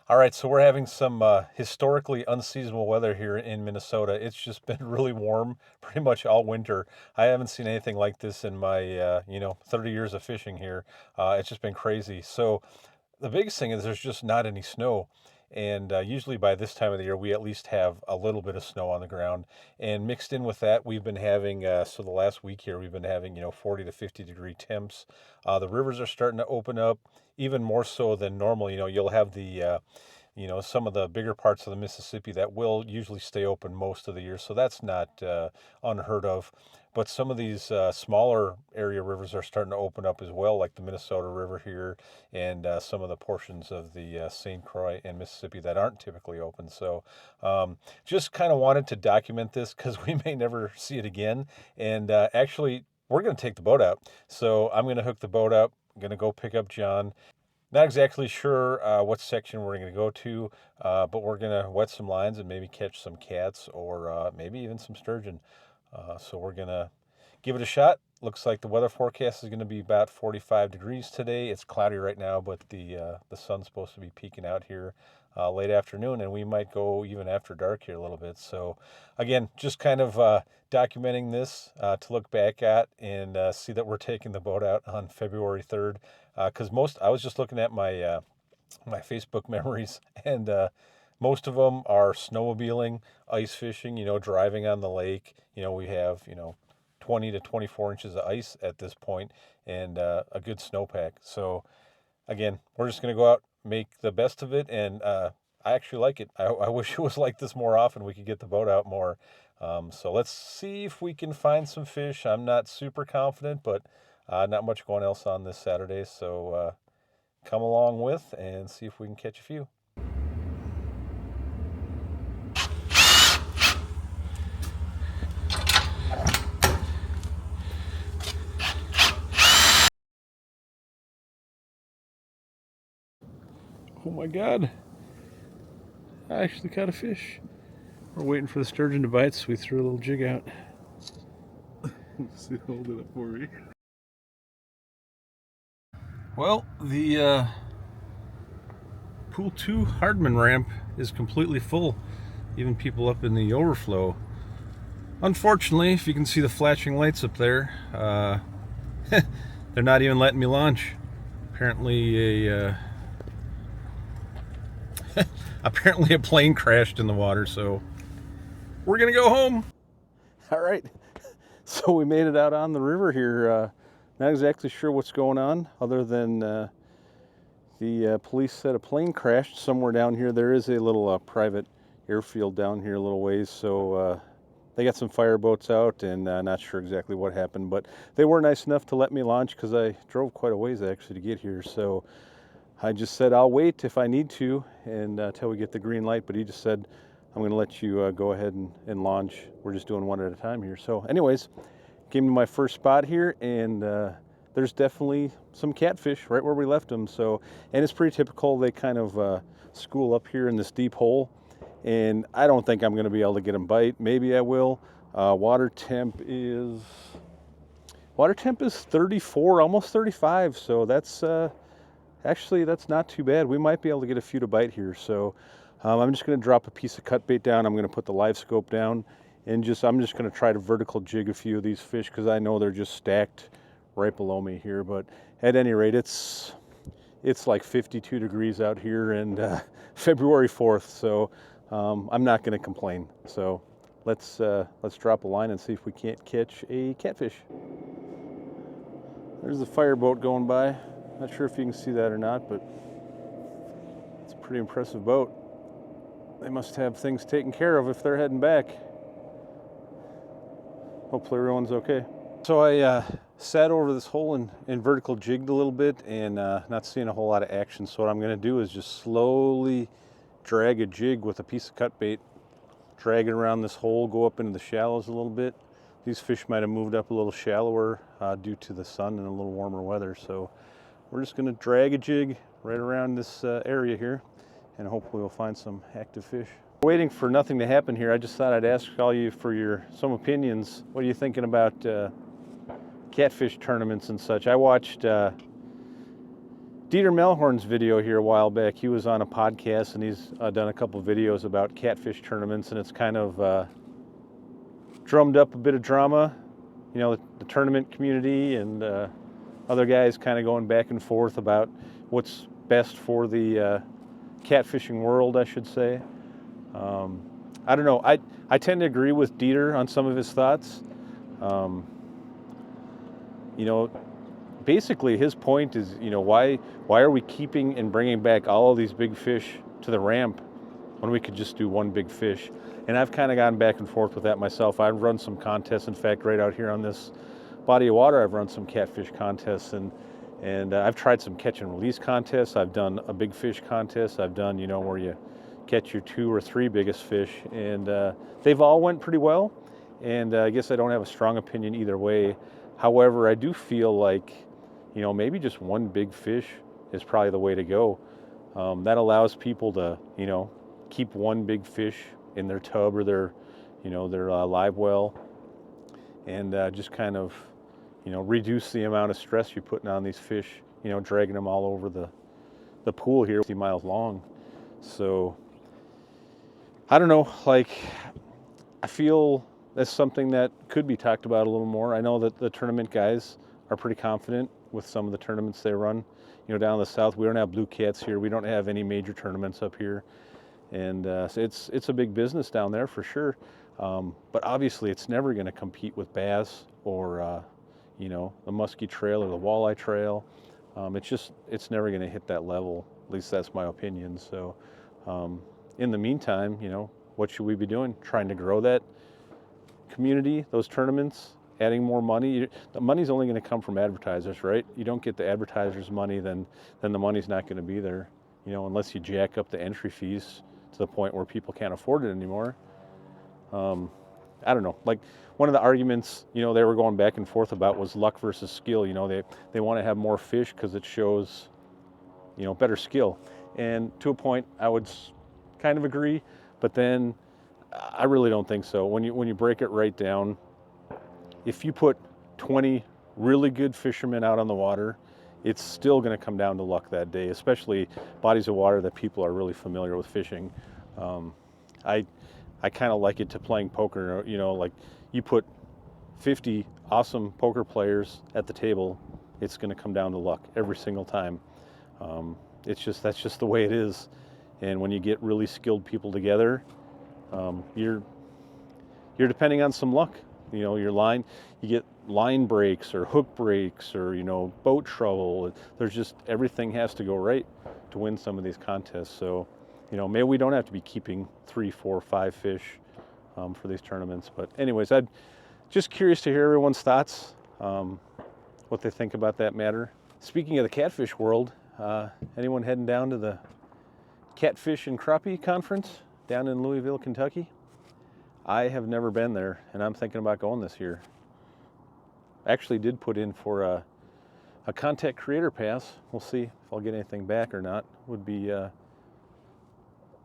All right, so we're having some historically unseasonable weather here in Minnesota. It's just been really warm pretty much all winter. I haven't seen anything like this in my 30 years of fishing here. It's just been crazy. So the biggest thing is there's just not any snow. And usually by this time of the year, we at least have a little bit of snow on the ground. And mixed in with that, we've been having, so the last week here, we've been having, 40 to 50 degree temps. The rivers are starting to open up even more so than normal. You'll have some of the bigger parts of the Mississippi that will usually stay open most of the year. So that's not unheard of. But some of these smaller area rivers are starting to open up as well, like the Minnesota River here and some of the portions of the St. Croix and Mississippi that aren't typically open. So just kind of wanted to document this because we may never see it again. And actually, we're going to take the boat out. So I'm going to hook the boat up. I'm going to go pick up John. Not exactly sure what section we're going to go to, but we're going to wet some lines and maybe catch some cats or maybe even some sturgeon. So we're going to give it a shot. Looks like the weather forecast is going to be about 45 degrees today. It's cloudy right now, but the sun's supposed to be peeking out here late afternoon, and we might go even after dark here a little bit. So again, just kind of documenting this to look back at and see that we're taking the boat out on February 3rd. Because I was just looking at my Facebook memories, and most of them are snowmobiling, ice fishing, driving on the lake. We have 20 to 24 inches of ice at this point, and a good snowpack. So again, we're just gonna go out, make the best of it, and I actually like it. I wish it was like this more often. We could get the boat out more. So let's see if we can find some fish. I'm not super confident, but not much going else on this Saturday. So come along with and see if we can catch a few. Oh my God, I actually caught a fish. We're waiting for the sturgeon to bite, so we threw a little jig out. Hold it up for me. Well, the Pool 2 Hardman ramp is completely full, even people up in the overflow. Unfortunately, if you can see the flashing lights up there, they're not even letting me launch. Apparently apparently a plane crashed in the water, so we're gonna go home. All right, so we made it out on the river here. Not exactly sure what's going on, other than the police said a plane crashed somewhere down here. There is a little private airfield down here a little ways, so they got some fireboats out, and not sure exactly what happened, but they were nice enough to let me launch because I drove quite a ways actually to get here. So I just said I'll wait if I need to and until we get the green light, but he just said I'm going to let you go ahead and launch. We're just doing one at a time here. So anyways, came to my first spot here, and there's definitely some catfish right where we left them. So, and it's pretty typical. They kind of school up here in this deep hole, and I don't think I'm going to be able to get them bite. Maybe I will. Water temp is 34, almost 35. So that's actually, that's not too bad. We might be able to get a few to bite here. So I'm just going to drop a piece of cut bait down. I'm going to put the live scope down, and I'm just going to try to vertical jig a few of these fish because I know they're just stacked right below me here. But at any rate, it's like 52 degrees out here, and February 4th. So I'm not going to complain. So let's drop a line and see if we can't catch a catfish. There's the fireboat going by. Not sure if you can see that or not, but it's a pretty impressive boat. They must have things taken care of if they're heading back. Hopefully everyone's okay. So I sat over this hole and vertical jigged a little bit, and not seeing a whole lot of action. So what I'm going to do is just slowly drag a jig with a piece of cut bait, drag it around this hole, go up into the shallows a little bit. These fish might have moved up a little shallower due to the sun and a little warmer weather. So we're just going to drag a jig right around this area here, and hopefully we'll find some active fish. Waiting for nothing to happen here, I just thought I'd ask all you for some opinions. What are you thinking about catfish tournaments and such? I watched Dieter Melhorn's video here a while back, he was on a podcast and he's done a couple videos about catfish tournaments, and it's kind of drummed up a bit of drama, you know, the tournament community and other guys kind of going back and forth about what's best for the catfishing world, I should say. I don't know, I tend to agree with Dieter on some of his thoughts. You know, basically his point is, you know, why are we keeping and bringing back all of these big fish to the ramp when we could just do one big fish? And I've kind of gone back and forth with that myself. I've run some contests. In fact, right out here on this body of water, I've run some catfish contests, and I've tried some catch and release contests. I've done a big fish contest. I've done, you know, where you catch your 2 or 3 biggest fish, and they've all went pretty well. And I guess I don't have a strong opinion either way. However, I do feel like, you know, maybe just one big fish is probably the way to go. That allows people to, you know, keep one big fish in their tub or their, you know, their live well, and just kind of, you know, reduce the amount of stress you're putting on these fish, you know, dragging them all over the pool here, 50 miles long. So I don't know, like, I feel that's something that could be talked about a little more. I know that the tournament guys are pretty confident with some of the tournaments they run. You know, down in the south, we don't have blue cats here. We don't have any major tournaments up here. And so it's a big business down there for sure. But obviously it's never going to compete with bass or, you know, the muskie trail or the walleye trail. It's never going to hit that level. At least that's my opinion. So in the meantime, you know, what should we be doing? Trying to grow that community, those tournaments, adding more money. The money's only going to come from advertisers, right? You don't get the advertisers' money, then the money's not going to be there, you know, unless you jack up the entry fees to the point where people can't afford it anymore. I don't know, like one of the arguments, you know, they were going back and forth about was luck versus skill. You know, they want to have more fish because it shows, you know, better skill. And to a point, I would kind of agree, but then I really don't think so. When you break it right down, if you put 20 really good fishermen out on the water, it's still going to come down to luck that day, especially bodies of water that people are really familiar with fishing. I kind of like it to playing poker. You know, like you put 50 awesome poker players at the table, it's going to come down to luck every single time. That's just the way it is. And when you get really skilled people together, you're depending on some luck. You know, you get line breaks or hook breaks or, you know, boat trouble. There's just, everything has to go right to win some of these contests. So, you know, maybe we don't have to be keeping 3, 4, 5 fish for these tournaments. But anyways, I'm just curious to hear everyone's thoughts, what they think about that matter. Speaking of the catfish world, anyone heading down to the Catfish and Crappie Conference down in Louisville, Kentucky? I have never been there, and I'm thinking about going this year. I actually did put in for a contact creator pass. We'll see if I'll get anything back or not. Would be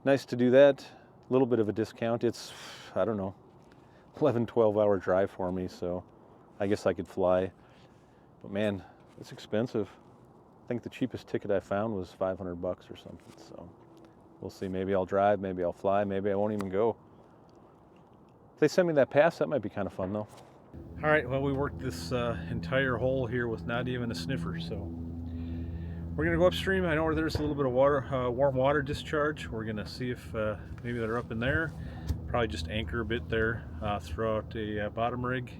nice to do that. A little bit of a discount. It's, I don't know, 11, 12-hour drive for me, so I guess I could fly. But man, it's expensive. I think the cheapest ticket I found was $500 or something, so we'll see. Maybe I'll drive, maybe I'll fly, maybe I won't even go. If they send me that pass, that might be kind of fun though. All right, well, we worked this entire hole here with not even a sniffer, so we're gonna go upstream. I know there's a little bit of water, warm water discharge. We're gonna see if maybe they're up in there. Probably just anchor a bit there, throw out a bottom rig,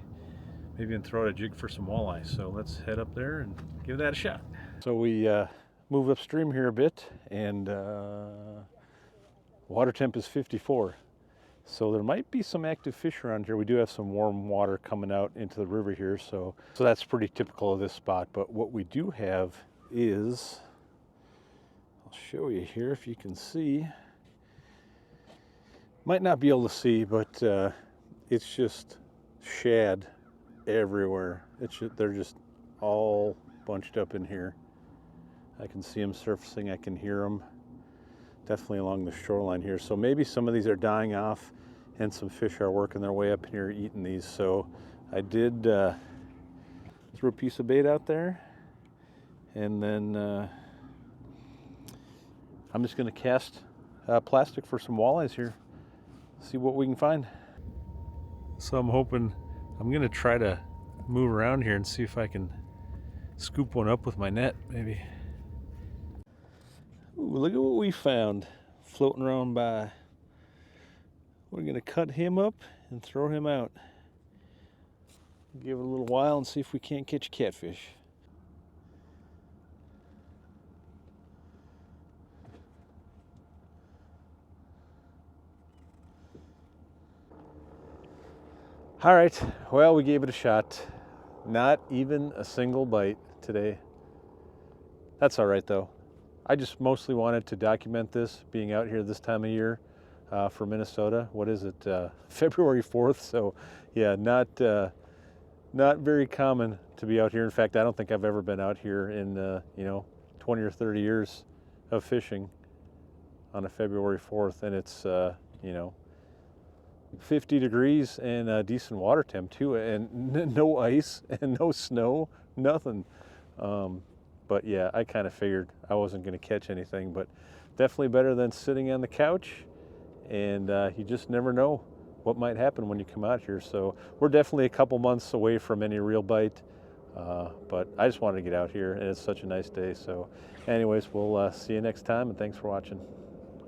maybe even throw out a jig for some walleye. So let's head up there and give that a shot. So we moved upstream here a bit, and water temp is 54. So there might be some active fish around here. We do have some warm water coming out into the river here, so that's pretty typical of this spot. But what we do have is, I'll show you here if you can see. Might not be able to see, but it's just shad everywhere. They're just all bunched up in here. I can see them surfacing, I can hear them. Definitely along the shoreline here. So maybe some of these are dying off and some fish are working their way up here eating these. So I did throw a piece of bait out there, and then I'm just going to cast plastic for some walleyes here, see what we can find. So I'm hoping, I'm going to try to move around here and see if I can scoop one up with my net, maybe. Ooh, look at what we found floating around by. We're going to cut him up and throw him out. Give it a little while and see if we can't catch catfish. All right, well, we gave it a shot. Not even a single bite today. That's all right though. I just mostly wanted to document this, being out here this time of year for Minnesota. What is it, February 4th? So yeah, not very common to be out here. In fact, I don't think I've ever been out here in 20 or 30 years of fishing on a February 4th, and it's 50 degrees and a decent water temp too, and no ice and no snow, nothing. But yeah, I kind of figured I wasn't going to catch anything, but definitely better than sitting on the couch, and you just never know what might happen when you come out here. So we're definitely a couple months away from any real bite, but I just wanted to get out here, and it's such a nice day. So anyways, we'll see you next time, and thanks for watching.